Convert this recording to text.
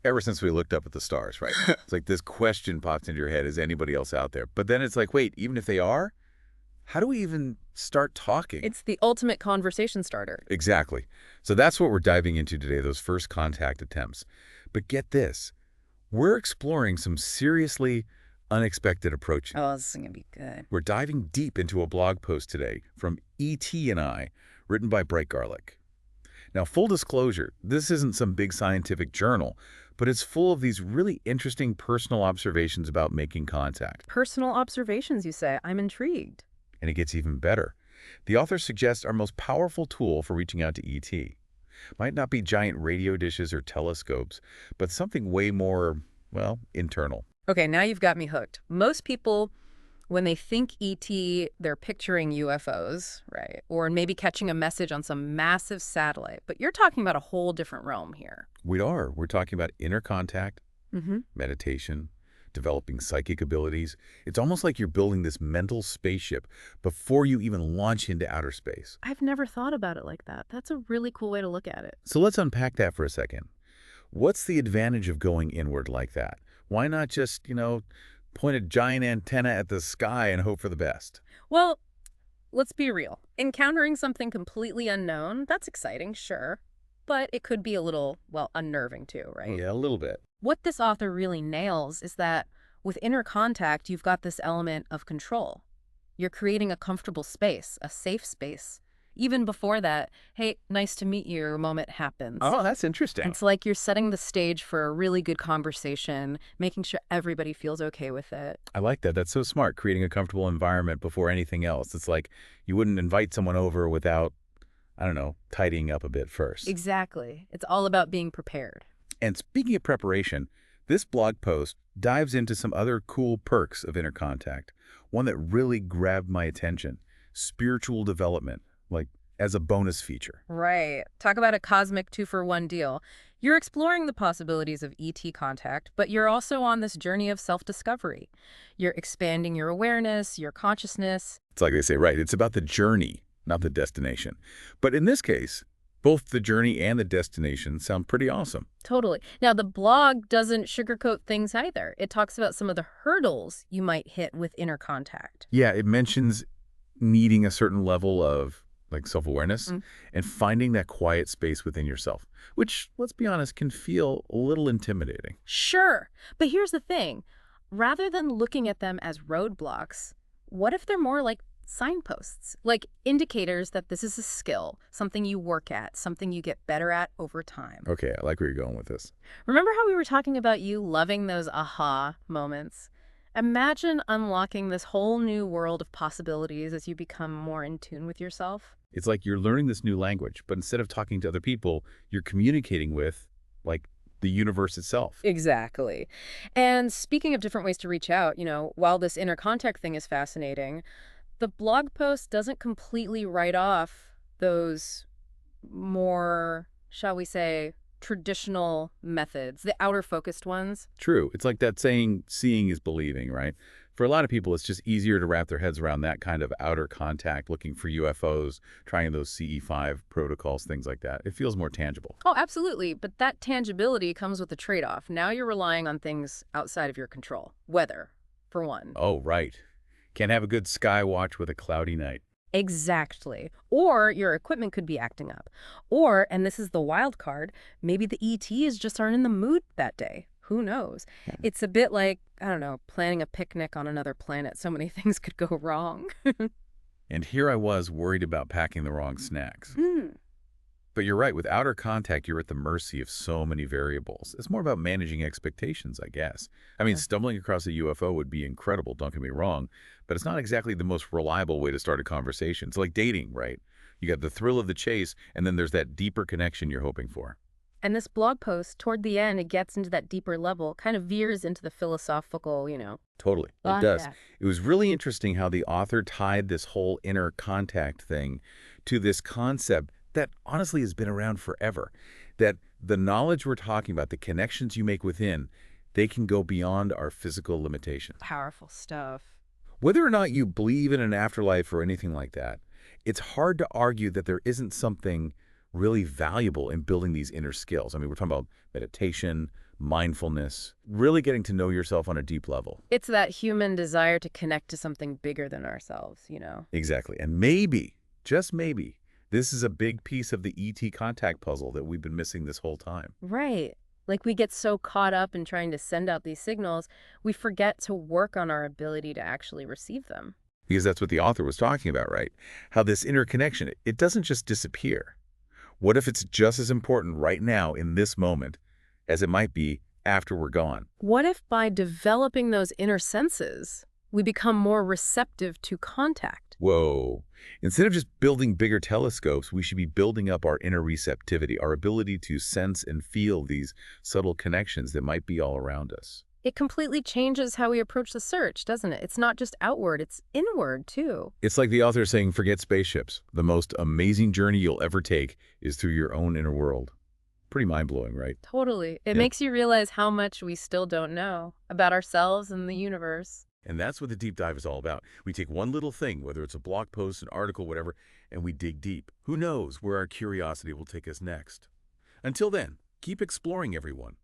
Ever since we looked up at the stars, right? It's like this question pops into your head, is anybody else out there? But then it's like, wait, even if they are, how do we even start talking? It's the ultimate conversation starter. Exactly. So that's what we're diving into today, those first contact attempts. But get this, we're exploring some seriously unexpected approaches. Oh, this is going to be good. We're diving deep into a blog post today from E.T. and I, written by Garlick. Now, full disclosure, this isn't some big scientific journal, but it's full of these really interesting personal observations about making contact. Personal observations, you say. I'm intrigued. And it gets even better. The author suggests our most powerful tool for reaching out to ET might not be giant radio dishes or telescopes, but something way more, well, internal. Okay, now you've got me hooked. Most people, when they think ET, they're picturing UFOs, right? Or maybe catching a message on some massive satellite. But you're talking about a whole different realm here. We're talking about inner contact, Mm-hmm. meditation, developing psychic abilities. It's almost like you're building this mental spaceship before you even launch into outer space. I've never thought about it like that. That's a really cool way to look at it. So let's unpack that for a second. What's the advantage of going inward like that? Why not just, point a giant antenna at the sky and hope for the best? Well, let's be real. Encountering something completely unknown, that's exciting, sure. But it could be a little, well, unnerving too, right? Yeah, a little bit. What this author really nails is that with inner contact, you've got this element of control. You're creating a comfortable space, a safe space. Even before that, hey, nice to meet you moment happens. Oh, that's interesting. It's like you're setting the stage for a really good conversation, making sure everybody feels okay with it. I like that. That's so smart, creating a comfortable environment before anything else. It's like you wouldn't invite someone over without, I don't know, tidying up a bit first. Exactly. It's all about being prepared. And speaking of preparation, this blog post dives into some other cool perks of inner contact. One that really grabbed my attention, spiritual development, like as a bonus feature. Right. Talk about a cosmic two-for-one deal. You're exploring the possibilities of ET contact, but you're also on this journey of self-discovery. You're expanding your awareness, your consciousness. It's like they say, right, it's about the journey, not the destination. But in this case, both the journey and the destination sound pretty awesome. Totally. Now, the blog doesn't sugarcoat things either. It talks about some of the hurdles you might hit with inner contact. Yeah, it mentions needing a certain level of self-awareness and finding that quiet space within yourself, which, let's be honest, can feel a little intimidating. Sure. But here's the thing. Rather than looking at them as roadblocks, what if they're more like signposts, like indicators that this is a skill, something you work at, something you get better at over time? Okay, I like where you're going with this. Remember how we were talking about you loving those aha moments? Imagine unlocking this whole new world of possibilities as you become more in tune with yourself. It's like you're learning this new language, but instead of talking to other people, you're communicating with, the universe itself. Exactly. And speaking of different ways to reach out, while this inner contact thing is fascinating, the blog post doesn't completely write off those more, shall we say, traditional methods, the outer focused ones. True. It's like that saying, seeing is believing, right? For a lot of people, it's just easier to wrap their heads around that kind of outer contact, looking for UFOs, trying those CE5 protocols, things like that. It feels more tangible. Oh, absolutely. But that tangibility comes with a trade-off. Now you're relying on things outside of your control. Weather, for one. Oh, right. Can't have a good sky watch with a cloudy night. Exactly. Or your equipment could be acting up. Or, and this is the wild card, maybe the ETs just aren't in the mood that day. Who knows? It's a bit like, I don't know, planning a picnic on another planet. So many things could go wrong. And here I was worried about packing the wrong snacks. But you're right, with outer contact, you're at the mercy of so many variables. It's more about managing expectations, I guess. I mean, stumbling across a UFO would be incredible, don't get me wrong, but it's not exactly the most reliable way to start a conversation. It's like dating, right? You got the thrill of the chase, and then there's that deeper connection you're hoping for. And this blog post, toward the end, it gets into that deeper level, kind of veers into the philosophical, Totally, it Love does. that. It was really interesting how the author tied this whole inner contact thing to this concept that honestly has been around forever, that the knowledge we're talking about, the connections you make within, they can go beyond our physical limitations. Powerful stuff. Whether or not you believe in an afterlife or anything like that, it's hard to argue that there isn't something really valuable in building these inner skills. I mean, we're talking about meditation, mindfulness, really getting to know yourself on a deep level. It's that human desire to connect to something bigger than ourselves, you know? Exactly. And maybe, just maybe, this is a big piece of the ET contact puzzle that we've been missing this whole time. Right. Like we get so caught up in trying to send out these signals, we forget to work on our ability to actually receive them. Because that's what the author was talking about, right? How this interconnection, it doesn't just disappear. What if it's just as important right now in this moment as it might be after we're gone? What if by developing those inner senses, we become more receptive to contact? Whoa. Instead of just building bigger telescopes, we should be building up our inner receptivity, our ability to sense and feel these subtle connections that might be all around us. It completely changes how we approach the search, doesn't it? It's not just outward, it's inward too. It's like the author saying, forget spaceships. The most amazing journey you'll ever take is through your own inner world. Pretty mind-blowing, right? Totally. It Yeah. makes you realize how much we still don't know about ourselves and the universe. And that's what the deep dive is all about. We take one little thing, whether it's a blog post, an article, whatever, and we dig deep. Who knows where our curiosity will take us next? Until then, keep exploring, everyone.